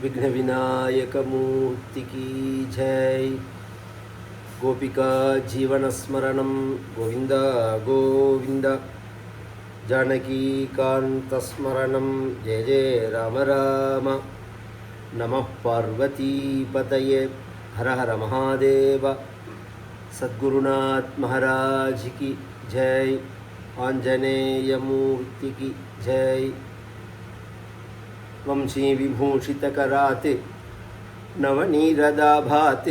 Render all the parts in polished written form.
विघ्न विनायक मूर्ति की जय। गोपिका जीवन स्मरणं गोविंद गोविंद। जानकी कांत स्मरणं जय जय राम राम। नमः पार्वती पतये हर हर महादेव। सद्गुरुनाथ महाराज की जय। आंजनेय मूर्ति की जय। वंशी विभूषितकरात् नवनीरदाभात्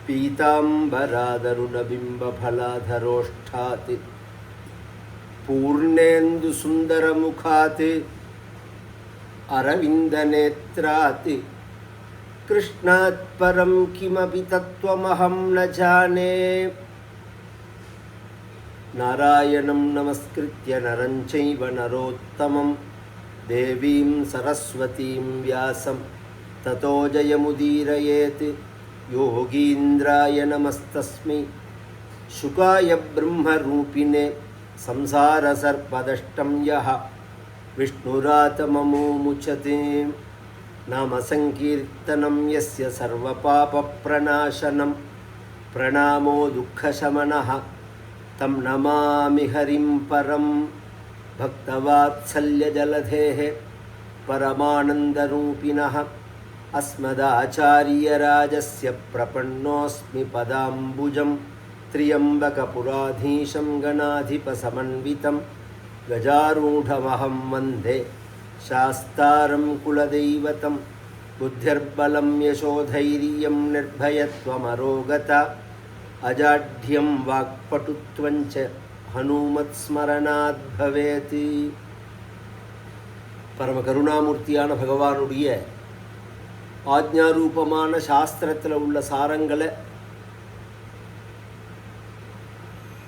पीताम्बरादरुणबिम्बफलाधरोष्ठात् पूर्णेन्दुसुन्दरमुखात् अरविन्दनेत्रात् कृष्णात् परं किमपि तत्त्वमहं न जाने। नारायणं नमस्कृत्य नरं चैव नरोत्तमं देवीं सरस्वतीं व्यासं ततो जयमुदीरयेत्। योगीन्द्राय नमस्तस्मै शुकाय ब्रह्मरूपिणे संसारसर्पदष्टं यः विष्णुरातममुमुचते। नामसङ्कीर्तनं यस्य सर्वपापप्रणाशनं प्रणामो दुःखशमनः तं नमामि हरिं परं। भक्तवात्सल्यजलधेः परमानन्दरूपिणः अस्मदाचार्यराजस्य प्रपन्नोऽस्मि पदाम्बुजं। त्र्यम्बकपुराधीशं गणाधिपसमन्वितं गजारूढमहं वन्दे शास्तारं कुलदैवतं। बुद्धिर्बलं यशोधैर्यं निर्भयत्वमरोगता अजाढ्यं वाक्पटुत्वं च हनुमत्स्मरणात् भवेत्। பரம கருணாமூர்த்தியான பகவானுடைய ஆஜ்ஞாரூபமான சாஸ்திரத்தில் உள்ள சாரங்களை,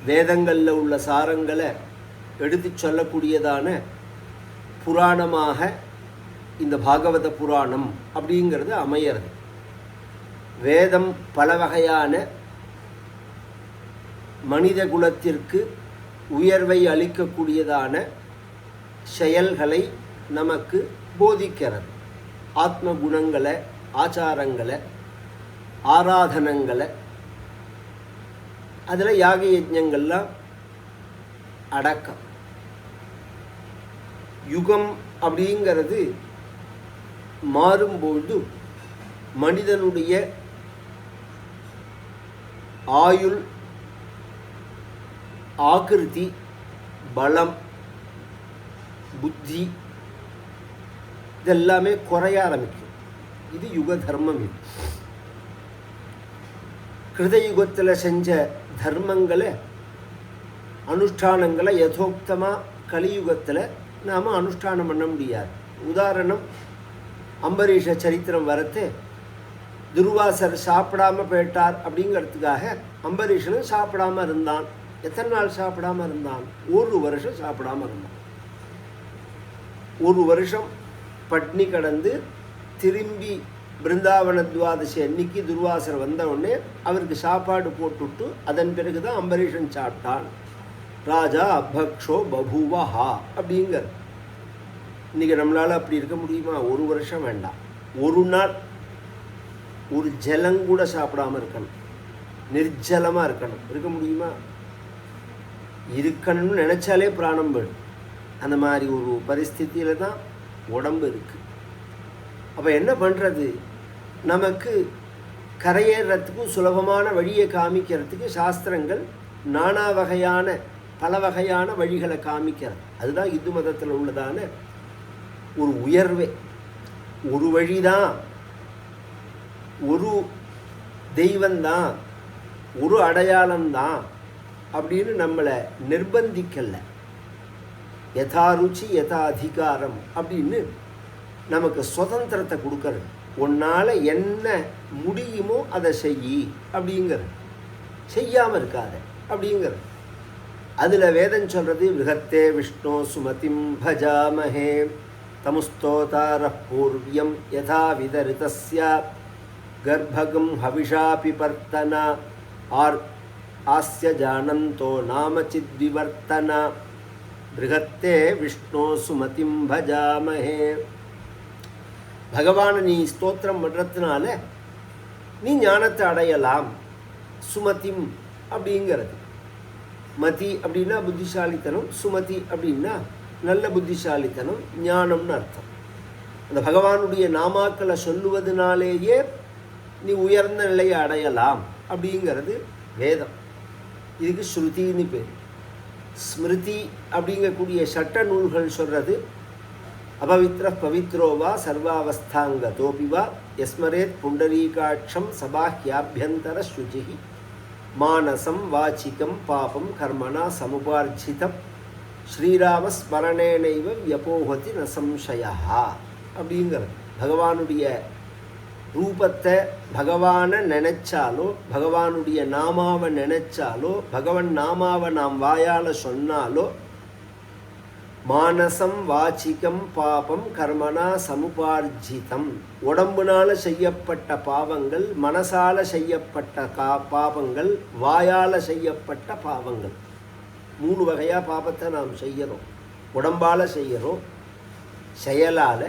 வேதங்களில் உள்ள சாரங்களை எடுத்து சொல்லக்கூடியதான புராணமாக இந்த பாகவத புராணம் அப்படிங்கிறது அமையிறது. வேதம் பல வகையான மனித குலத்திற்கு உயர்வை அளிக்கக்கூடியதான செயல்களை நமக்கு போதிக்கிறது. ஆத்ம குணங்களை, ஆச்சாரங்களை, ஆராதனங்களை, அதில் யாக யஜ்ஞங்கள்லாம் அடக்கம். யுகம் அப்படிங்கிறது மாறும்பொழுது மனிதனுடைய ஆயுள், ஆகிருதி, பலம், புத்தி இதெல்லாமே குறைய ஆரம்பிக்கும். இது யுக தர்மம். இது கிருதயுகத்தில் செஞ்ச தர்மங்களை, அனுஷ்டானங்களை யதோக்தமாக கலியுகத்தில் நாம் அனுஷ்டானம் பண்ண முடியாது. உதாரணம், அம்பரீஷ சரித்திரம் வரத்து துர்வாசர் சாப்பிடாம போயிட்டார் அப்படிங்கிறதுக்காக அம்பரீஷனும் சாப்பிடாம இருந்தான். எத்தனை நாள் சாப்பிடாம இருந்தான்? 1 வருஷம் சாப்பிடாம இருந்தான். 1 வருஷம் பட்னி கடந்து திரும்பி பிருந்தாவன துவாதசி அன்னைக்கு துர்வாசர் வந்த உடனே அவருக்கு சாப்பாடு போட்டுவிட்டு அதன் பிறகு தான் அம்பரீஷன் சாப்பிட்டான். ராஜா அபக்ஷோ பபூவஹா அப்படிங்கிற. இன்றைக்கி நம்மளால் அப்படி இருக்க முடியுமா? 1 வருஷம் வேண்டாம், 1 நாள் ஒரு ஜலங்கூட சாப்பிடாமல் இருக்கணும், நிர்ஜலமாக இருக்கணும். இருக்க முடியுமா? இருக்கணும்னு நினச்சாலே பிராணம் போயிடும். அந்த மாதிரி ஒரு பரிஸ்தித்தியில் தான் உடம்பு இருக்குது. அப்போ என்ன பண்ணுறது? நமக்கு கரையேறத்துக்கும் சுலபமான வழியை காமிக்கிறதுக்கு சாஸ்திரங்கள் நானா வகையான பல வகையான வழிகளை காமிக்கிறது. அதுதான் இந்து மதத்தில் உள்ளதான ஒரு உயர்வே. ஒரு வழிதான், ஒரு தெய்வந்தான், ஒரு அடையாளம்தான் அப்படின்னு நம்மளை நிர்பந்திக்கலை. யதா ருச்சி யதா அதிகாரம் அப்படின்னு நமக்கு சுதந்திரத்தை கொடுக்கறது. உன்னால் என்ன முடியுமோ அதை செய் அப்படிங்கிறது, செய்யாமல் இருக்காத அப்படிங்கிறது. அதில் வேதம் சொல்கிறது, விருகத்தே விஷ்ணு சுமதிம் பஜாமஹே தமுஸ்தோதார பூர்வியம் யதா விதரிதஸ்ய கர்ப்பகம் ஹவிஷா பிபர்த்தனா ஆஸ்ய ஜானந்தோ நாமச்சித் விவர்த்தனா बृहत्ते विष्णो सुमतिं भजामहे। பகவானை நீ ஸ்தோத்திரம் பண்ணுறதுனால நீ ஞானத்தை அடையலாம். சுமதிம் அப்படிங்கிறது. மதி அப்படின்னா புத்திசாலித்தனம், சுமதி அப்படின்னா நல்ல புத்திசாலித்தனம், ஞானம்னு அர்த்தம். அந்த பகவானுடைய நாமாக்களை சொல்லுவதனாலேயே நீ உயர்ந்த நிலையை அடையலாம் அப்படிங்கிறது வேதம். இதுக்கு ஸ்ருதின்னு பேர். ஸ்மிருதி அப்படிங்கக்கூடிய சட்ட நூல்கள் சொல்கிறது அபவித்ர பவித்ரோவா சர்வாவஸ்தாங்கதோபிவா யஸ்மரேத் புண்டரீகாட்சம் சபாஹ்யாபியந்தர சுஜிஹி மானசம் வாச்சிகம் பாபம் கர்மணா சமுபார்ஜிதம் ஸ்ரீராம ஸ்மரணேனைவ வியபோகதி ந சம்சயா அப்படிங்கிறது. பகவானுடைய ரூபத்தை பகவானை நினைச்சாலோ, பகவானுடைய நாமாவை நினைச்சாலோ, பகவன் நாமாவை நாம் வாயால் சொன்னாலோ மானசம் வாச்சிகம் பாபம் கர்மணா சமுபார்ஜிதம், உடம்புனால செய்யப்பட்ட பாவங்கள், மனசால செய்யப்பட்ட பாவங்கள், வாயால் செய்யப்பட்ட பாவங்கள். 3 வகையாக பாபத்தை நாம் செய்கிறோம். உடம்பால் செய்கிறோம், செயலால்,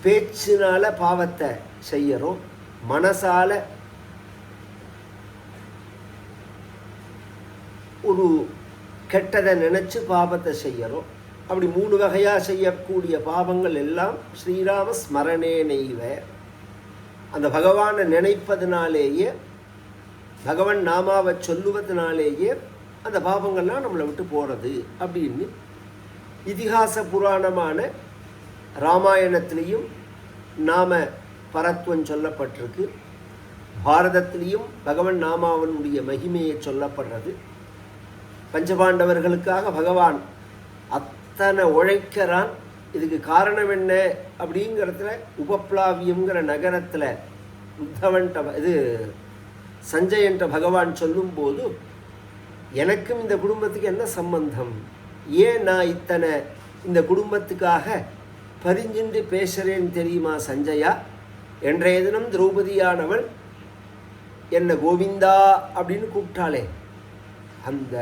பேச்சினால் பாவத்தை செய்கிறோம், மனசால் ஒரு கெட்டதை நினச்சி பாபத்தை செய்கிறோம். அப்படி 3 வகையாக செய்யக்கூடிய பாவங்கள் எல்லாம் ஸ்ரீராம ஸ்மரணே நெய்வ, அந்த பகவானை நினைப்பதனாலேயே, பகவன் நாமாவை சொல்லுவதனாலேயே அந்த பாவங்கள்லாம் நம்மளை விட்டு போகிறது அப்படின்னு இதிகாச புராணமான ராமாயணத்திலையும் நாம பரத்வம் சொல்லப்பட்டிருக்கு. பாரதத்திலையும் பகவன் நாமாவனுடைய மகிமையை சொல்லப்படுறது. பஞ்சபாண்டவர்களுக்காக பகவான் அத்தனை உழைக்கிறான். இதுக்கு காரணம் என்ன அப்படிங்கிறதுல உபப்ளாவியங்கிற நகரத்தில் உத்தவன்ட்ட சஞ்சயன்ட்ட பகவான் சொல்லும்போது, எனக்கும் இந்த குடும்பத்துக்கு என்ன சம்பந்தம், ஏன் நான் இத்தனை இந்த குடும்பத்துக்காக பரிஞ்சின்று பேசுகிறேன்னு தெரியுமா சஞ்சயா? என்றைய தினம் திரௌபதியானவள் என்னை கோவிந்தா அப்படின்னு கூப்பிட்டாளே, அந்த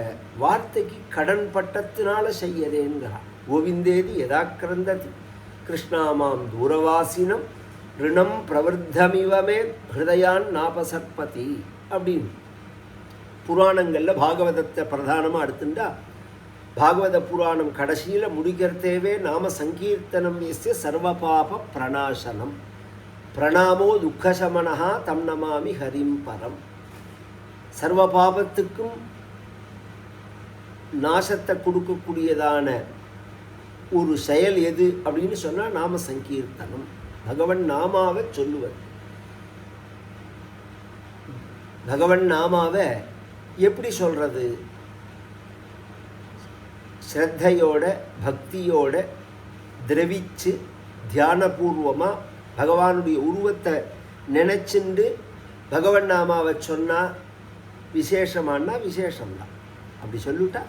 வார்த்தைக்கு கடன் பட்டத்தினால செய்யறேங்கிறான். கோவிந்தேதி யதாக்கிரந்ததி கிருஷ்ணாமாம் தூரவாசினம் ரிணம் பிரவர்த்தமிவமே ஹிருதயான் நாபசற்பதி அப்படின்னு புராணங்களில் பாகவதத்தை பிரதானமாக எடுத்துட்டா, பாகவத புராணம் கடைசியில் முடிக்கிறதேவே நாம சங்கீர்த்தனம் எஸ்ய சர்வபாப பிரணாசனம் பிரணாமோ துக்கசமனஹா தம் நமாமி ஹரிம் பரம். சர்வ பாபத்துக்கும் நாசத்தை கொடுக்கக்கூடியதான ஒரு செயல் எது அப்படின்னு சொன்னால் நாம சங்கீர்த்தனம், பகவன் நாமாவை சொல்லுவது. பகவன் நாமாவை எப்படி சொல்கிறது? ஸ்ரத்தையோட பக்தியோட திரவிச்சு தியானபூர்வமாக பகவானுடைய உருவத்தை நினச்சிண்டு பகவன் நாமாவை சொன்னால் விசேஷமானா விசேஷம்தான். அப்படி சொல்லிட்டா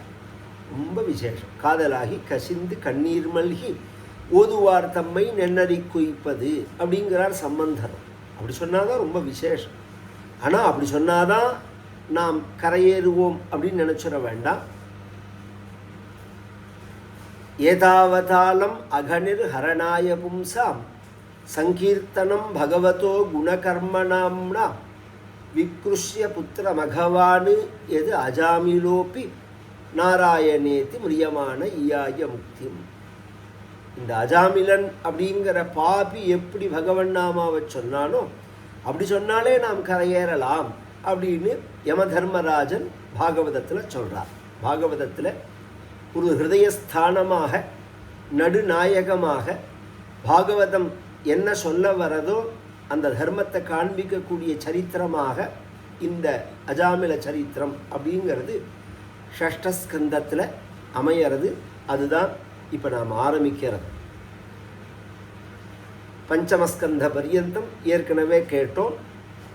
ரொம்ப விசேஷம். காதலாகி கசிந்து கண்ணீர் மல்கி ஓதுவார் தம்மை நென்னறி குய்ப்பது அப்படிங்கிறார் சம்பந்தர். அப்படி சொன்னாதான் ரொம்ப விசேஷம். ஆனால் அப்படி சொன்னாதான் நாம் கரையேறுவோம் அப்படின்னு நினச்சிட வேண்டாம். ஏதாவதாலம் அகனிர் ஹரணாய பும்சாம் சங்கீர்த்தனம் பகவதோ குணகர்மணாம்னா விக்ருஷ்ய புத்திர மகவானு எது அஜாமிலோப்பி நாராயணேதி முரியமான ஈயாய முக்தி. இந்த அஜாமிலன் அப்படிங்கிற பாபி எப்படி பகவன் நாமாவை சொன்னானோ அப்படி சொன்னாலே நாம் கரையேறலாம் அப்படின்னு யம தர்மராஜன் பாகவதத்தில் சொல்கிறார். பாகவதத்தில் ஒரு ஹிருதயஸ்தானமாக நடுநாயகமாக பாகவதம் என்ன சொல்ல வரதோ அந்த தர்மத்தை காண்பிக்கக்கூடிய சரித்திரமாக இந்த அஜாமில சரித்திரம் அப்படிங்கிறது ஷஷ்டஸ்கந்தத்தில் அமையிறது. அதுதான் இப்போ நாம் ஆரம்பிக்கிறது. பஞ்சமஸ்கந்த பர்யந்தம் ஏற்கனவே கேட்டோம்.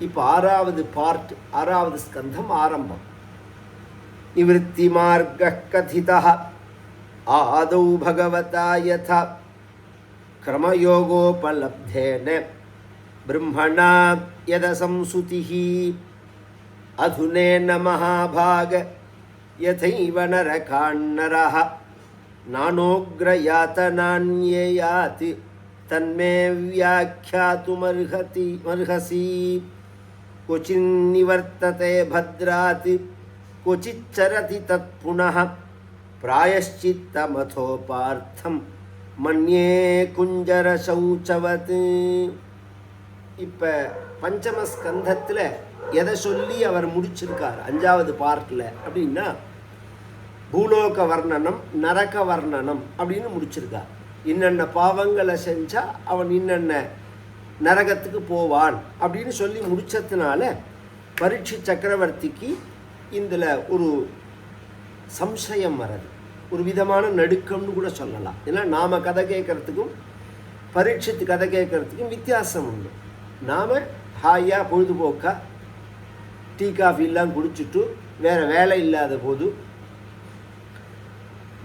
இப்போ 6வது பார்ட், 6வது ஸ்கந்தம் ஆரம்பம். நிவೃತ್ತಿ மார்க கதிதா ஆதௌ பகவதா யதா கிரமயோகோபலப்தேன பிரம்மணா யதசம்சுதிஹி அதுனேன மகாபாக யதைவ நரகான்னரஹ நானோக்ரயாதனான்யேயாத் தன்மே வியாக்கியாத்துமர்ஹதி மர்ஹசி क्वचिन् निवर्तते भद्रात् क्वचिच्चरति तत् पुनः प्रायश्चित्तमथोपार्थं मन्ये कुञ्जरशौचवत्. இப்போ பஞ்சம ஸ்கந்தத்தில் எதை சொல்லி அவர் முடிச்சிருக்கார் 5வது பார்ட்டில் அப்படின்னா பூலோக வர்ணனம் நரக வர்ணனம் அப்படின்னு முடிச்சிருக்கார். இன்னென்ன பாவங்களை செஞ்சால் அவன் இன்னென்ன நரகத்துக்கு போவான் அப்படின்னு சொல்லி முடித்ததுனால பரீட்சித் சக்கரவர்த்திக்கு இதில் ஒரு சம்சயம் வர்றது, ஒரு விதமான நடுக்கம்னு கூட சொல்லலாம். ஏன்னா நாம் கதை கேட்குறதுக்கும் பரீட்சித்து கதை கேட்குறதுக்கும் வித்தியாசம் உண்டு. நாம் ஹாயாக பொழுதுபோக்காக டீ காஃபிலாம் குடிச்சிட்டு வேறு வேலை இல்லாத போது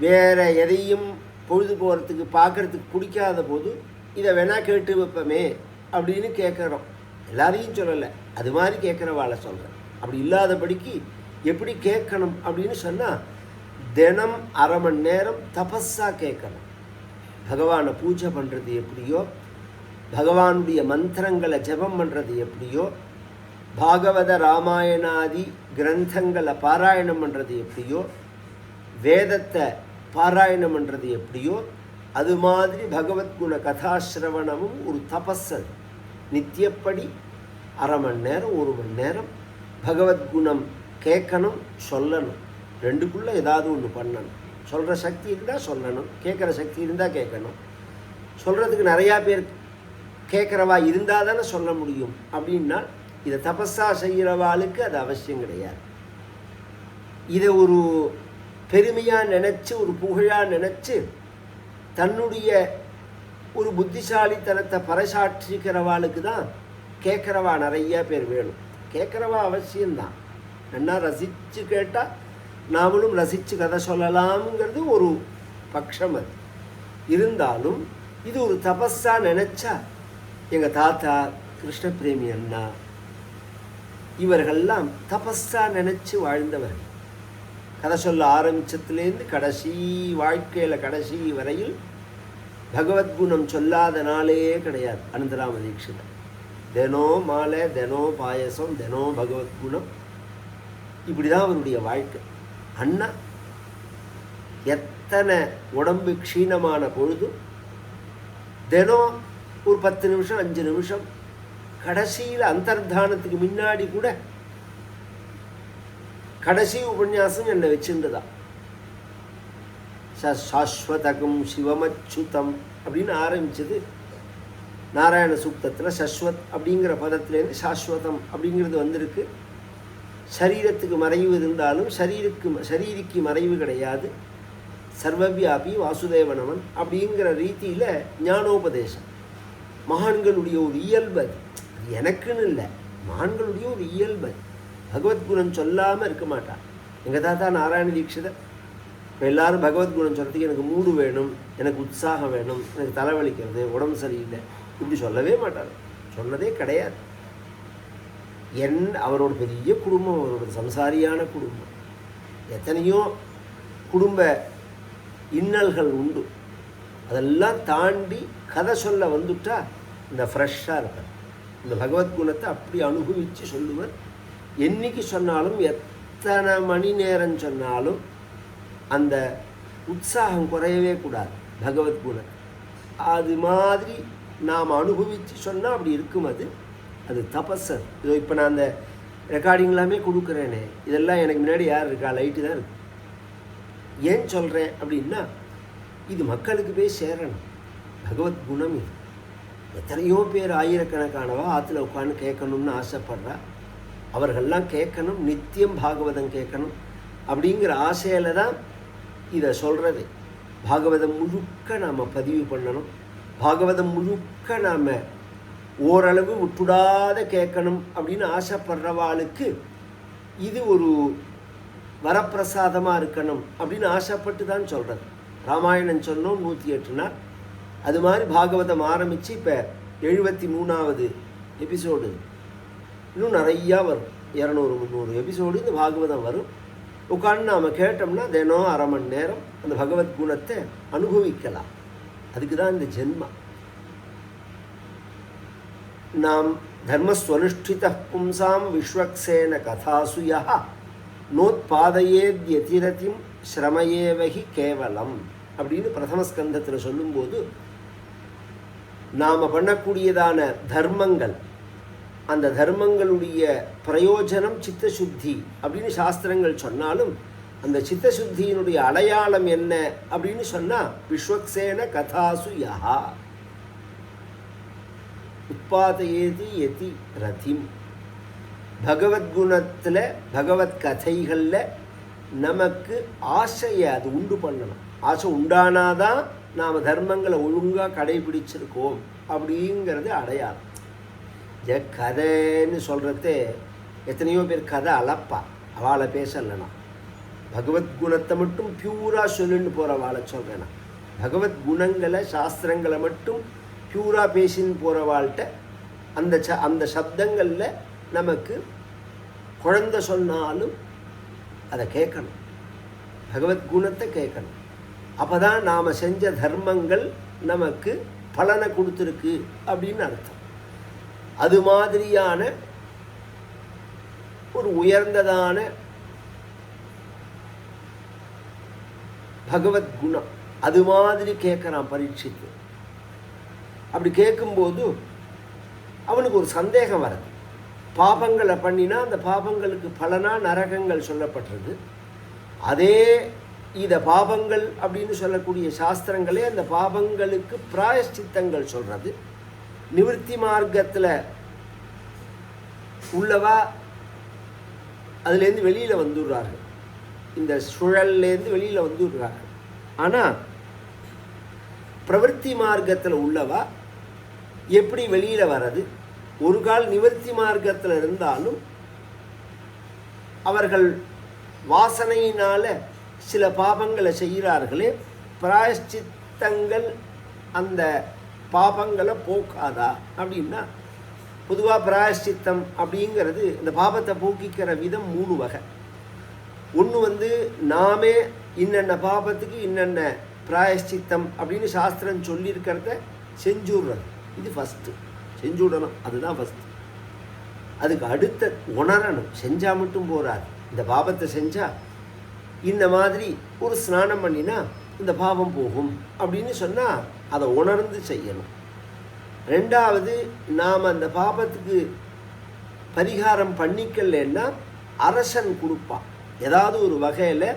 வேறு எதையும் பொழுது போகிறதுக்கு பார்க்குறதுக்கு பிடிக்காத போது இதை வேணால் கேட்டு வைப்போமே அப்படின்னு கேட்குறோம். எல்லாரையும் சொல்லலை, அது மாதிரி கேட்குறவாளை சொல்கிறேன். அப்படி இல்லாதபடிக்கு எப்படி கேட்கணும் அப்படின்னு சொன்னால் தினம் அரை மணி நேரம் தபஸாக கேட்கணும். பகவானை பூஜை பண்ணுறது எப்படியோ, பகவானுடைய மந்திரங்களை ஜெபம் பண்ணுறது எப்படியோ, பாகவத ராமாயணாதி கிரந்தங்களை பாராயணம் பண்ணுறது எப்படியோ, வேதத்தை பாராயணம் பண்ணுறது எப்படியோ, அது மாதிரி பகவத்குண கதாசிரவணமும் ஒரு தபஸ். நித்தியப்படி அரை மணி நேரம் 1 மணி நேரம் பகவத்குணம் கேட்கணும், சொல்லணும். ரெண்டுக்குள்ளே ஏதாவது ஒன்று பண்ணணும். சொல்கிற சக்தி இருந்தால் சொல்லணும், கேட்குற சக்தி இருந்தால் கேட்கணும். சொல்கிறதுக்கு நிறையா பேர் கேட்குறவா இருந்தால் தானே சொல்ல முடியும். அப்படின்னா இதை தபஸாக செய்கிறவாளுக்கு அது அவசியம் கிடையாது. இதை ஒரு பெருமையாக நினச்சி, ஒரு புகழாக நினச்சி தன்னுடைய ஒரு புத்திசாலித்தனத்தை பறைசாற்றிக்கிறவாளுக்கு தான் கேட்குறவா நிறைய பேர் வேணும். கேட்குறவா அவசியம்தான். என்ன ரசித்து கேட்டால் நாமளும் ரசித்து கதை சொல்லலாம்ங்கிறது ஒரு பட்சம். அது இருந்தாலும் இது ஒரு தபஸாக நினச்சா எங்கள் தாத்தா கிருஷ்ணபிரேமி அண்ணா இவர்கள்லாம் தபஸாக நினச்சி வாழ்ந்தவர். கதை சொல்ல ஆரம்பித்ததுலேருந்து கடைசி வாழ்க்கையில் கடைசி வரையில் பகவத்குணம் சொல்லாத நாளே கிடையாது. அனந்தராம தீட்சிதர் தினம் மாலை, தினம் பாயசம், தினம் பகவத்குணம், இப்படி தான் அவருடைய வாழ்க்கை. அண்ணா எத்தனை உடம்பு க்ஷீணமான பொழுதும் தினம் ஒரு 10 நிமிஷம் 5 நிமிஷம் கடைசியில் அந்தர்தானத்துக்கு முன்னாடி கூட கடைசி உபன்யாசம் என்னை வச்சுருந்ததா. சாஸ்வதகம் சிவமச்சுதம் அப்படின்னு ஆரம்பித்தது நாராயண சூக்தத்தில். சஸ்வத் அப்படிங்கிற பதத்திலேருந்து சாஸ்வதம் அப்படிங்கிறது வந்திருக்கு. சரீரத்துக்கு மறைவு இருந்தாலும் சரீரிக்கு மறைவு கிடையாது. சர்வவியாபி வாசுதேவனவன் அப்படிங்கிற ரீதியில் ஞானோபதேசம் மகான்களுடைய ஒரு இயல்பு. அது எனக்குன்னு இல்லை, மகான்களுடைய ஒரு இயல்பு. பகவத்குணம் சொல்லாமல் இருக்க மாட்டான். எங்கள் தாத்தா நாராயண தீட்சிதர் இப்போ எல்லோரும் பகவத்குணம் சொல்கிறதுக்கு எனக்கு மூடு வேணும், எனக்கு உற்சாகம் வேணும், எனக்கு தலைவலிக்கிறது, உடம்பு சரியில்லை இப்படி சொல்லவே மாட்டார். சொன்னதே கிடையாது. அவரோட பெரிய குடும்பம், அவரோட சம்சாரியான குடும்பம், எத்தனையோ குடும்ப இன்னல்கள் உண்டு. அதெல்லாம் தாண்டி கதை சொல்ல வந்துட்டா இந்த ஃப்ரெஷ்ஷாக இருப்பார். இந்த பகவத்குணத்தை அப்படி அனுபவித்து சொல்லுவர். என்றைக்கு சொன்னாலும் எத்தனை மணி நேரம் சொன்னாலும் அந்த உற்சாகம் குறையவே கூடாது. பகவத்குணம் அது மாதிரி நாம் அனுபவித்து சொன்னால் அப்படி இருக்கும். அது தபஸர். இதோ இப்போ நான் அந்த ரெக்கார்டிங்லாமே கொடுக்குறேனே, இதெல்லாம் எனக்கு முன்னாடி யார் இருக்கா? லைட்டு தான் இருக்கு. ஏன் சொல்கிறேன் அப்படின்னா இது மக்களுக்கு போய் சேரணும். பகவத்குணம் இது. எத்தனையோ பேர் ஆயிரக்கணக்கானவா ஆற்றுல உட்காந்து கேட்கணும்னு ஆசைப்படுறா. அவர்கள்லாம் கேட்கணும், நித்தியம் பாகவதம் கேட்கணும் அப்படிங்கிற ஆசையில் தான் இதை சொல்கிறது. பாகவதம் முழுக்க நாம் பதிவு பண்ணணும். பாகவதம் முழுக்க நாம் ஓரளவு விட்டுடாத கேட்கணும் அப்படின்னு ஆசைப்படுறவாளுக்கு இது ஒரு வரப்பிரசாதமாக இருக்கணும் அப்படின்னு ஆசைப்பட்டு தான் சொல்கிறது. ராமாயணம் சொன்னோம் 108 நாள். அது மாதிரி பாகவதம் ஆரம்பித்து இப்போ 73வது எபிசோடு. இன்னும் நிறையா வரும், 200-300 எபிசோடு இந்த பாகவதம் வரும். உட்காந்து நாம் கேட்டோம்னா தினம் அரை மணி நேரம் அந்த பகவத் குணத்தை அனுபவிக்கலாம். அதுக்கு தான் இந்த ஜென்மா. நாம் தர்மஸ்வனுஷ்டித பும்சாம் விஸ்வக்சேன கதாசு யஹ நோத்பாதயேத்யதிரதிம் ஸ்ரமயேவஹி கேவலம் அப்படின்னு பிரதம ஸ்கந்தத்தில் சொல்லும்போது நாம் பண்ணக்கூடியதான தர்மங்கள், அந்த தர்மங்களுடைய பிரயோஜனம் சித்தசுத்தி அப்படின்னு சாஸ்திரங்கள் சொன்னாலும் அந்த சித்தசுத்தியினுடைய அடையாளம் என்ன அப்படின்னு சொன்னால் விஸ்வக்சேன கதாசு யஹா உத்பாதயேதி யதி ரதிம். பகவத்குணத்தில் பகவத் கதைகளில் நமக்கு ஆசையை அது உண்டு பண்ணணும். ஆசை உண்டானாதான் நாம் தர்மங்களை ஒழுங்காக கடைபிடிச்சிருக்கோம் அப்படிங்கிறது அடையாளம். கதைன்னு சொல்கிறதே எத்தனையோ பேர் கதை அளப்பா, அவளை பேசலைனா பகவத்குணத்தை மட்டும் பியூராக சொல்லின்னு போகிறவாளை சொல்கிறேன்னா, பகவத்குணங்களை சாஸ்திரங்களை மட்டும் பியூராக பேசின்னு போகிறவாள்கிட்ட அந்த சப்தங்களில் நமக்கு குழந்தை சொன்னாலும் அதை கேட்கணும், பகவத்குணத்தை கேட்கணும். அப்போ தான் நாம் செஞ்ச தர்மங்கள் நமக்கு பலனை கொடுத்துருக்கு அப்படின்னு அர்த்தம். அது மாதிரியான ஒரு உயர்ந்ததான பகவத்குணம் அது மாதிரி கேட்குறான் பரீட்சித்து. அப்படி கேட்கும்போது அவனுக்கு ஒரு சந்தேகம் வருது. பாபங்களை பண்ணினா அந்த பாபங்களுக்கு பலனா நரகங்கள் சொல்லப்பட்டிருக்கு. அதே இதை பாபங்கள் அப்படின்னு சொல்லக்கூடிய சாஸ்திரங்களே அந்த பாபங்களுக்கு பிராயஷ்சித்தங்கள் சொல்கிறது. நிவர்த்தி மார்க்கத்தில் உள்ளவா அதுலேருந்து வெளியில் வந்துடுறார்கள், இந்த சுழல்லேருந்து வெளியில் வந்துடுறார்கள். ஆனால் பிரவருத்தி மார்க்கத்தில் உள்ளவா எப்படி வெளியில் வர்றது? ஒரு கால் நிவர்த்தி மார்க்கத்தில் இருந்தாலும் அவர்கள் வாசனையினால் சில பாபங்களை செய்கிறார்களே, பிராயஷ்சித்தங்கள் அந்த பாபங்களை போக்காதா அப்படின்னா, பொதுவாக பிராயஷ்சித்தம் அப்படிங்கிறது இந்த பாபத்தை போக்கிக்கிற விதம் 3 வகை. ஒன்று நாமே இன்னென்ன பாபத்துக்கு இன்னென்ன பிராயஷ்சித்தம் அப்படின்னு சாஸ்திரம் சொல்லியிருக்கிறத செஞ்சுடுறது, இது ஃபஸ்ட்டு. செஞ்சுடணும், அதுதான் ஃபஸ்ட்டு. அதுக்கு அடுத்த உணரணும், செஞ்சால் மட்டும் போகாது. இந்த பாபத்தை செஞ்சால் இந்த மாதிரி ஒரு ஸ்நானம் பண்ணினா இந்த பாவம் போகும் அப்படின்னு சொன்னால் அதை உணர்ந்து செய்யணும். ரெண்டாவது, நாம் அந்த பாபத்துக்கு பரிகாரம் பண்ணிக்கலன்னா அரசன் கொடுப்பான். ஏதாவது ஒரு வகையில்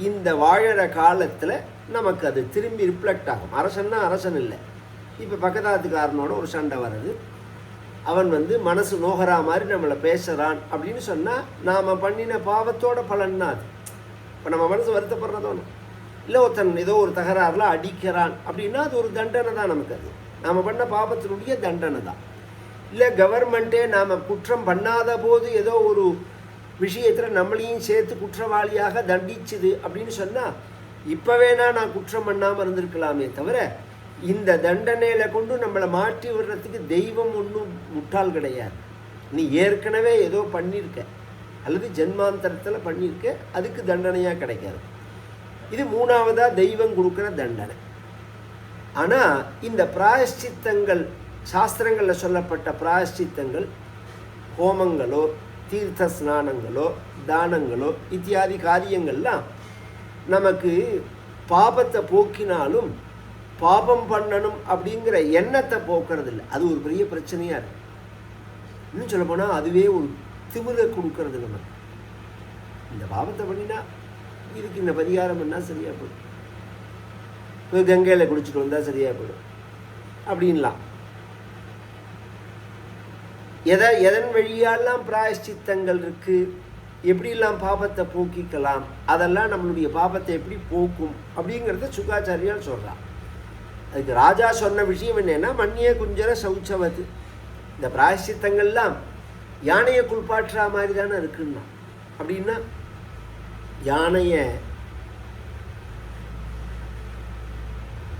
இந்த வாழற காலத்தில் நமக்கு அது திரும்பி ரிஃப்ளெக்ட் ஆகும். அரசன்னா அரசன் இல்லை, இப்போ பக்கத்தாத்துக்காரனோட ஒரு சண்டை வருது, அவன் மனசு நோகிறா மாதிரி நம்மளை பேசுகிறான் அப்படின்னு சொன்னால் நாம் பண்ணின பாவத்தோட பலன்னா அது. இப்போ நம்ம மனசு வருத்தப்படுறதோன்னு இல்லை, ஒருத்தன் ஏதோ ஒரு தகராறில் அடிக்கிறான் அப்படின்னா அது ஒரு தண்டனை தான் நமக்கு. அது நாம் பண்ண பாவத்தினுடைய தண்டனை தான். இல்லை கவர்மெண்ட்டே நாம் குற்றம் பண்ணாத போது ஏதோ ஒரு விஷயத்தில் நம்மளையும் சேர்த்து குற்றவாளியாக தண்டிச்சுது அப்படின்னு சொன்னால் இப்போ வேணா நான் குற்றம் பண்ணாமல் இருந்திருக்கலாமே தவிர, இந்த தண்டனையில் கொண்டு நம்மளை மாற்றி விடுறதுக்கு தெய்வம் ஒன்றும் முட்டாள் கிடையாது. நீ ஏற்கனவே ஏதோ பண்ணியிருக்க அல்லது ஜென்மாந்தரத்தில் பண்ணியிருக்க, அதுக்கு தண்டனையாக கிடைக்காது. இது 3வதாக தெய்வம் கொடுக்குற தண்டனை. ஆனால் இந்த பிராயஷ்சித்தங்கள், சாஸ்திரங்களில் சொல்லப்பட்ட பிராயஷ்சித்தங்கள், ஹோமங்களோ தீர்த்த ஸ்நானங்களோ தானங்களோ இத்தியாதி காரியங்கள்லாம் நமக்கு பாபத்தை போக்கினாலும் பாபம் பண்ணணும் அப்படிங்கிற எண்ணத்தை போக்குறது இல்லை. அது ஒரு பெரிய பிரச்சனையாக இருக்குது. இன்னும் சொல்ல போனால் அதுவே ஒரு திமிரை கொடுக்கறது. நம்ம இந்த பாவத்தை பண்ணினா இதுக்கு இந்த பரிகாரம் பண்ணால் சரியாக போயிடும், இப்போ கங்கையில் குடிச்சிட்டு வந்தால் சரியாக போயிடும் அப்படின்லாம். எதன் வழியாலாம் பிராயஷ்சித்தங்கள் இருக்குது, எப்படிலாம் பாபத்தை போக்கிக்கலாம், அதெல்லாம் நம்மளுடைய பாபத்தை எப்படி போக்கும் அப்படிங்கிறத சுகாச்சாரியால் சொல்கிறான். அதுக்கு ராஜா சொன்ன விஷயம் என்னென்னா, மன்னிய குஞ்சர சௌச்சவது. இந்த பிராயஷ்சித்தங்கள்லாம் யானையை குளிப்பாட்டுற மாதிரி தானே இருக்குன்னா. அப்படின்னா யானையை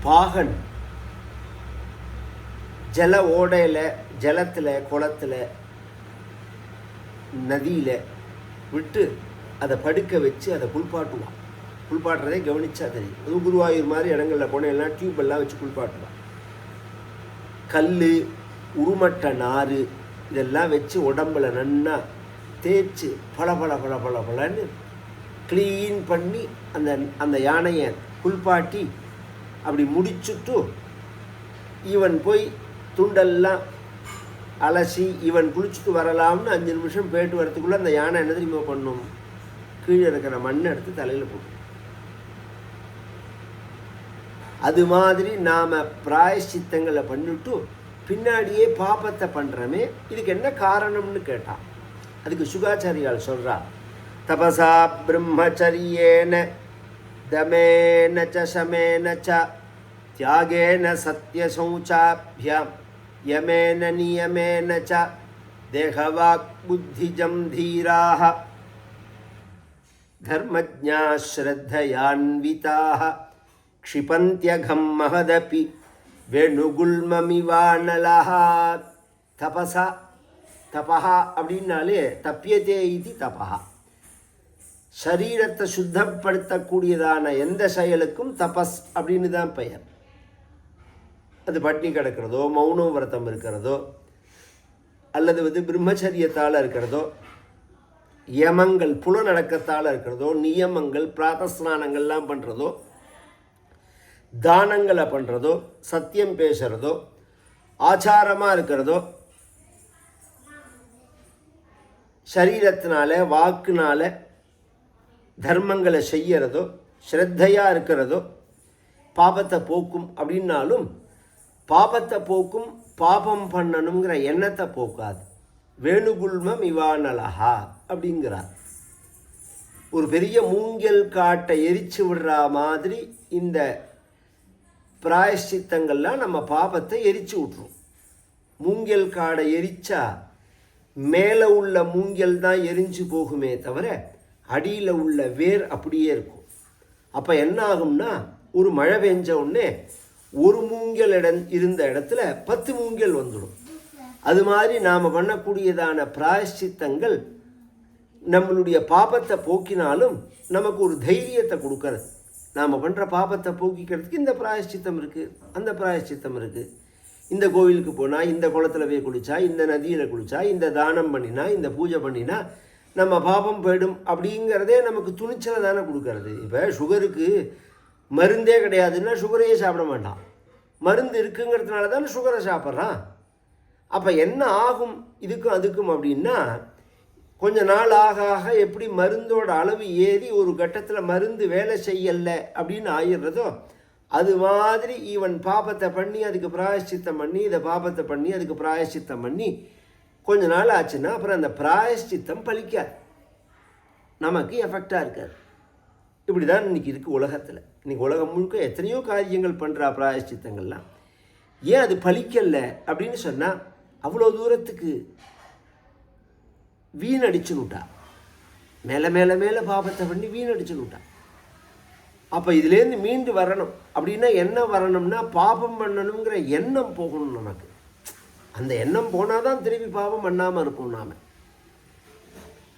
பாகன் ஜல ஓடையில், ஜலத்தில், குளத்தில், நதியில் விட்டு அதை படுக்க வச்சு அதை குளிப்பாட்டுவான். குளிப்பாட்டுறதே கவனிச்சா தெரியும். அதுவும் குருவாயூர் மாதிரி இடங்களில் போன எல்லாம் டியூப் எல்லாம் வச்சு குளிப்பாட்டுவான். கல் உருமட்ட நாறு இதெல்லாம் வச்சு உடம்புல நன்னா தேய்ச்சி பளன்னு க்ளீன் பண்ணி அந்த அந்த யானையை குளிப்பாட்டி அப்படி முடிச்சுட்டு இவன் போய் துண்டெல்லாம் அலசி இவன் குளிச்சுட்டு வரலாம்னு 5 நிமிஷம் போயிட்டு வரத்துக்குள்ளே அந்த யானை என்ன தெரியுமா பண்ணும்? கீழே இருக்கிற மண்ணை எடுத்து தலையில் போடும். அது மாதிரி நாம் பிராயஷ்சித்தங்களை பண்ணிட்டு பின்னாடியே பாபத்தை பண்ணுறமே. இதுக்கு என்ன காரணம்னு கேட்டான். அதுக்கு சுகாச்சாரியால் சொல்கிறார், தபசா பிரம்மச்சரியேன தமேன ச சமேன ச தியாகேன சத்யசௌச்சாப்யாம் யமேன நியமேன ச தேகவாக் புத்திஜம் தீராः தர்மஜ்ஞா ஸ்ரத்தயான்விதாः க்ஷிபந்த்யகம் மஹதபி வேணுகுல்மமிவானலஹ. தபசா, தபஹா அப்படின்னாலே தப்பியதே இது தபஹா. சரீரத்தை சுத்தப்படுத்தக்கூடியதான எந்த செயலுக்கும் தபஸ் அப்படின்னு தான் பெயர். அது பட்னி கிடக்கிறதோ, மௌன விரதம் இருக்கிறதோ, அல்லது பிரம்மச்சரியத்தால் இருக்கிறதோ, யமங்கள் புலநடக்கத்தால் இருக்கிறதோ, நியமங்கள் பிராத்தஸ்நானங்கள்லாம் பண்ணுறதோ, தானங்களை பண்ணுறதோ, சத்தியம் பேசுகிறதோ, ஆச்சாரமாக இருக்கிறதோ, சரீரத்தினால வாக்குனால தர்மங்களை செய்யறதோ, ஸ்ரத்தையாக இருக்கிறதோ பாபத்தை போக்கும். அப்படின்னாலும் பாபத்தை போக்கும், பாபம் பண்ணணுங்கிற எண்ணத்தை போக்காது. வேணுகுல்மம் இவானலஹா அப்படிங்கிறார். ஒரு பெரிய மூங்கில் காட்டை எரிச்சு விடுற மாதிரி இந்த பிராயஷ்சித்தங்கள்லாம் நம்ம பாபத்தை எரிச்சு விட்ரும். மூங்கில் காடை எரிச்சா மேலே உள்ள மூங்கில் தான் எரிஞ்சு போகுமே தவிர அடியில் உள்ள வேர் அப்படியே இருக்கும். அப்போ என்ன ஆகும்னா, ஒரு மழை பெஞ்ச உடனே ஒரு மூங்கில் இருந்த இடத்துல 10 மூங்கில் வந்துடும். அது மாதிரி நாம் பண்ணக்கூடியதான பிராயஷ்சித்தங்கள் நம்மளுடைய பாபத்தை போக்கினாலும் நமக்கு ஒரு தைரியத்தை கொடுக்கறது. நாம் பண்ணுற பாபத்தை போக்கிக்கிறதுக்கு இந்த பிராயஷ்சித்தம் இருக்குது, அந்த பிராயஷ்சித்தம் இருக்குது. இந்த கோவிலுக்கு போனால், இந்த குளத்தில் போய் குளித்தா, இந்த நதியில் குளித்தா, இந்த தானம் பண்ணினா, இந்த பூஜை பண்ணினா நம்ம பாபம் போயிடும் அப்படிங்கிறதே நமக்கு துணிச்சலை தானே கொடுக்கறது. இப்போ சுகருக்கு மருந்தே கிடையாதுன்னா சுகரையே சாப்பிட மாட்டான். மருந்து இருக்குங்கிறதுனால தானே சுகரை சாப்பிட்றான். அப்போ என்ன ஆகும் இதுக்கும் அதுக்கும் அப்படின்னா, கொஞ்ச நாள் ஆக ஆக எப்படி மருந்தோட அளவு ஏறி ஒரு கட்டத்தில் மருந்து வேலை செய்யலை அப்படின்னு ஆயிடுறதோ, அது மாதிரி இவன் பாபத்தை பண்ணி அதுக்கு பிராயஷ்சித்தம் பண்ணி, இதை பாபத்தை பண்ணி அதுக்கு பிராயஷ்சித்தம் பண்ணி கொஞ்ச நாள் ஆச்சுன்னா அப்புறம் அந்த பிராயஷ்சித்தம் பலிக்காது, நமக்கு எஃபெக்டாக இருக்காது. இப்படி தான் இன்றைக்கி இருக்குது உலகத்தில். இன்றைக்கி உலகம் முழுக்க எத்தனையோ காரியங்கள் பண்ணுறா பிராயஷ்சித்தங்கள்லாம். ஏன் அது பலிக்கலை அப்படின்னு சொன்னால், அவ்வளோ தூரத்துக்கு வீணடிச்சுன்னுட்டா, மேலே மேலே மேலே பாபத்தை பண்ணி வீணடிச்சுன்னுட்டா. அப்போ இதுலேருந்து மீண்டு வரணும் அப்படின்னா என்ன வரணும்னா, பாபம் பண்ணணுங்கிற எண்ணம் போகணும் நமக்கு. அந்த எண்ணம் போனால் தான் திருப்பி பாவம் பண்ணாமல் இருக்கும். நாம்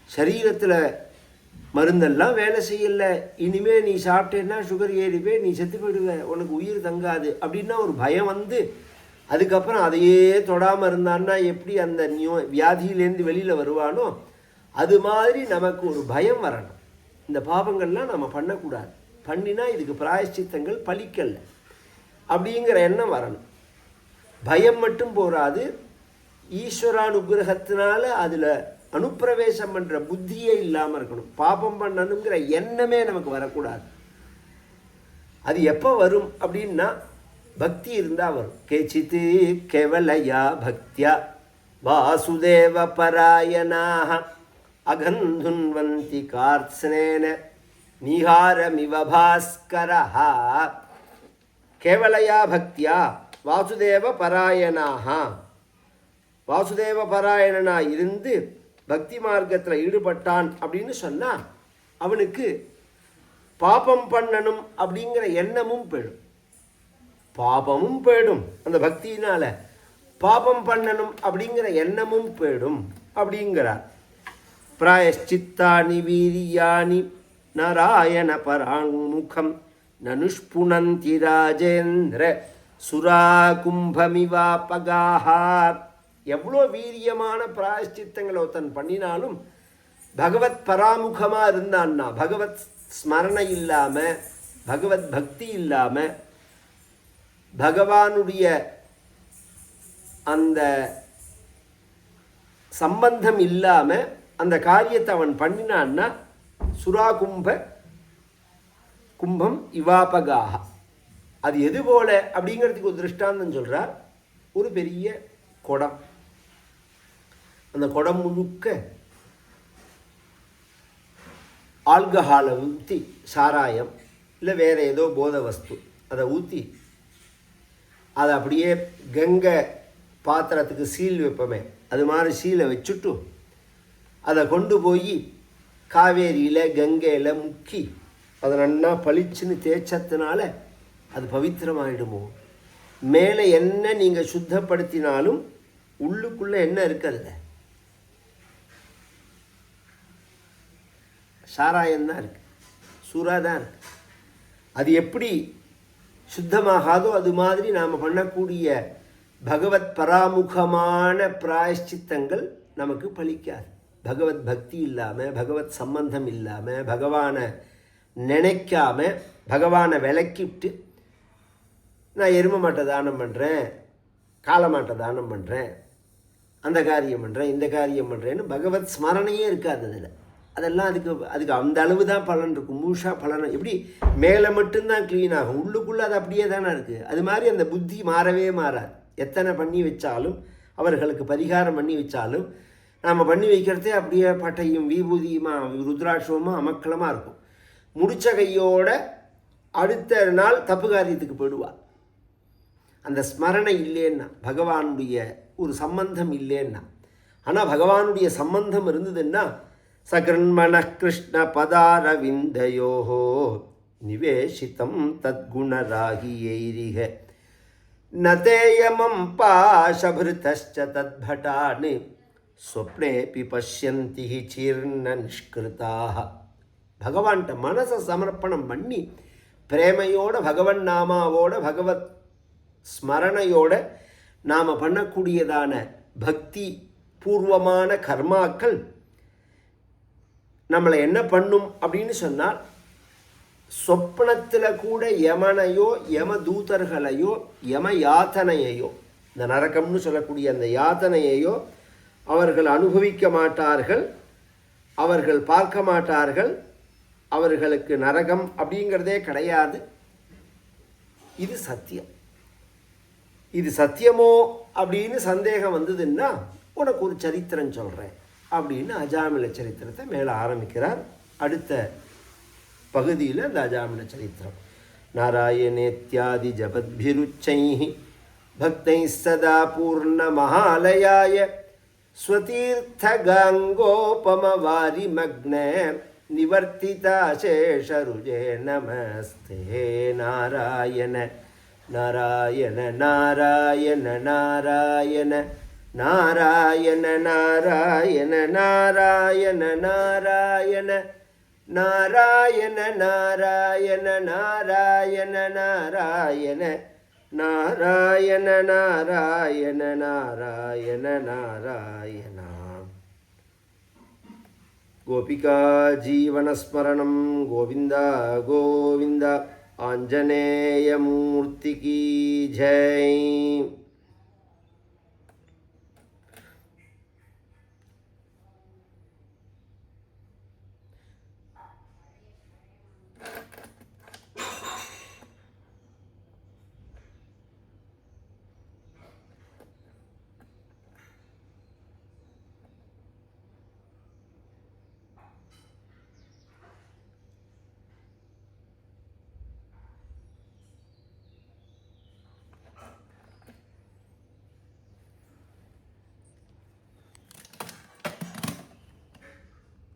சரீரத்தில் மருந்தெல்லாம் வேலை செய்யலை, இனிமேல் நீ சாப்பிட்டேன்னா சுகர் ஏறிவே, நீ செத்து போயிடுவே, உனக்கு உயிர் தங்காது அப்படின்னா ஒரு பயம் வந்து அதுக்கப்புறம் அதையே தொடாமல் இருந்தான்னா எப்படி அந்த வியாதியிலேருந்து வெளியில் வருவானோ அது மாதிரி நமக்கு ஒரு பயம் வரணும். இந்த பாவங்கள்லாம் நம்ம பண்ணக்கூடாது, பண்ணினா இதுக்கு பிராயஷ்சித்தங்கள் பலிக்கலை அப்படிங்கிற எண்ணம் வரணும். பயம் மட்டும் போராது, ஈஸ்வரானுகிரகத்தினால அதில் அனுப்பிரவேசம் பண்ணுற புத்தியே இல்லாமல் இருக்கணும். பாபம் பண்ணணுங்கிற எண்ணமே நமக்கு வரக்கூடாது. அது எப்போ வரும் அப்படின்னா, பக்தி இருந்தால் வரும். கேச்சித்து கேவலயா பக்தியா வாசுதேவ பராயணாக அகந்துன்வந்தி கார்த்ஸ்னேன நிஹாரமிவ பாஸ்கரஹா. கேவலயா பக்தியா வாசுதேவ பராயணாக, வாசுதேவ பராயணனா இருந்து பக்தி மார்க்கத்தில் ஈடுபட்டான் அப்படின்னு சொன்னால் அவனுக்கு பாபம் பண்ணணும் அப்படிங்கிற எண்ணமும் போயிடும், பாபமும் போயிடும். அந்த பக்தியினால் பாபம் பண்ணணும் அப்படிங்கிற எண்ணமும் போயிடும் அப்படிங்கிறார். பிராயஷ்சித்தானி வீரியானி நாராயண பராங்முகம் நனுஷ்புணந்தி ராஜேந்திர சுரா கும்பமிவாபகாஹ. எவ்வளோ வீரியமான பிராயஷ்சித்தங்களை ஒருத்தன் பண்ணினாலும் பகவத் பராமுகமாக இருந்தான்னா, பகவத் ஸ்மரணை இல்லாமல், பகவத் பக்தி இல்லாமல், பகவானுடைய அந்த சம்பந்தம் இல்லாமல் அந்த காரியத்தை அவன் பண்ணினான்னா கும்பம் இவாபகாக. அது எது போல அப்படிங்கிறதுக்கு ஒரு திருஷ்டாந்தம் சொல்கிறார். ஒரு பெரிய குடம், அந்த குடம் முழுக்க ஆல்கஹாலை ஊற்றி, சாராயம் இல்லை வேறு ஏதோ போத வஸ்து அதை ஊற்றி, அதை அப்படியே கங்கை பாத்திரத்துக்கு சீல் வைப்போமே அது மாதிரி சீலை வச்சுட்டு அதை கொண்டு போய் காவேரியில் கங்கையில் முக்கி அதை நன்னா பளிச்சுன்னு தேய்ச்சத்தினால அது பவித்திரமாயிடுமோ? மேலே என்ன நீங்கள் சுத்தப்படுத்தினாலும் உள்ளுக்குள்ளே என்ன இருக்கிறது? சாராயம்தான் இருக்கு, சூறா தான் இருக்கு. அது எப்படி சுத்தமாகாதோ அது மாதிரி நாம் பண்ணக்கூடிய பகவத் பராமுகமான பிராயஷ்சித்தங்கள் நமக்கு பலிக்காது. பகவத் பக்தி இல்லாமல், பகவத் சம்பந்தம் இல்லாமல், பகவானை நினைக்காம, பகவானை விளக்கிவிட்டு நான் எருமை மாட்டை தானம் பண்ணுறேன், காளை மாட்டை தானம் பண்ணுறேன், அந்த காரியம் பண்ணுறேன், இந்த காரியம் பண்ணுறேன்னு பகவத் ஸ்மரணையே இருக்காது அதில். அதெல்லாம் அதுக்கு அந்த அளவு தான் பலன் இருக்கும். முழுஷா பலன் எப்படி மேலே மட்டும்தான் க்ளீன் ஆகும், உள்ளுக்குள்ளே அது அப்படியே தானே இருக்குது. அது மாதிரி அந்த புத்தி மாறவே மாறாது. எத்தனை பண்ணி வச்சாலும், அவர்களுக்கு பரிகாரம் பண்ணி வச்சாலும், நாம் பண்ணி வைக்கிறதே அப்படியே பட்டையும் விபூதியுமா ருத்ராட்சமாக அமக்கலமாக இருக்கும். முடித்த கையோட அடுத்த நாள் தப்பு காரியத்துக்கு போயிடுவாள். அந்த ஸ்மரணை இல்லைன்னா, பகவானுடைய ஒரு சம்பந்தம் இல்லைன்னா. ஆனால் பகவானுடைய சம்பந்தம் இருந்ததுன்னா சகிருண்மன கிருஷ்ண பதாரவிந்தயோஹோ நிவேஷிதம் தத்குணராகியைரிக நதேயமம் பாஷபிருதஸ்ச தத்பட்டானி ஸ்வப்னேபி பஷ்யந்தி சீர்ண நிஷ்கிருதாக. பகவான்கிட்ட மனசை சமர்ப்பணம் பண்ணி பிரேமையோட, பகவன் நாமாவோட, பகவத் ஸ்மரணையோட நாம் பண்ணக்கூடியதான பக்தி பூர்வமான கர்மாக்கள் நம்மளை என்ன பண்ணும் அப்படின்னு சொன்னால், சொப்பனத்தில் கூட யமனையோ யம தூதர்களையோ யம யாத்தனையையோ, இந்த நரகம்னு சொல்லக்கூடிய அந்த யாத்தனையையோ அவர்கள் அனுபவிக்க மாட்டார்கள், அவர்கள் பார்க்க மாட்டார்கள். அவர்களுக்கு நரகம் அப்படிங்கிறதே கிடையாது. இது சத்தியம். இது சத்தியமோ அப்படின்னு சந்தேகம் வந்ததுன்னா உனக்கு ஒரு சரித்திரம் சொல்கிறேன் அப்படின்னு அஜாமில சரித்திரத்தை மேலே ஆரம்பிக்கிறார். அடுத்த பகுதியில் அந்த அஜாமில சரித்திரம். நாராயணேத்யாதி ஜபத்பிருச்சைஹி பக்தை சதா பூர்ண மகாலயாய ஸ்வதீர்த்தகாங்கோபமவாரி மக்ன நிவர்த்திதா சேஷருஜே நமஸ்தே. நாராயண நாராயண நாராயண நாராயண நாராயண நாராயண நாராயண நாராயண நாராயண நாராயண நாராயண நாராயண நாராயண நாராயண நாராயண நாராயண. கோபிகா ஜீவனஸ்மரணம் கோவிந்த கோவிந்த. ஆஞ்சநேயமூர்த்திக்கு ஜெய்.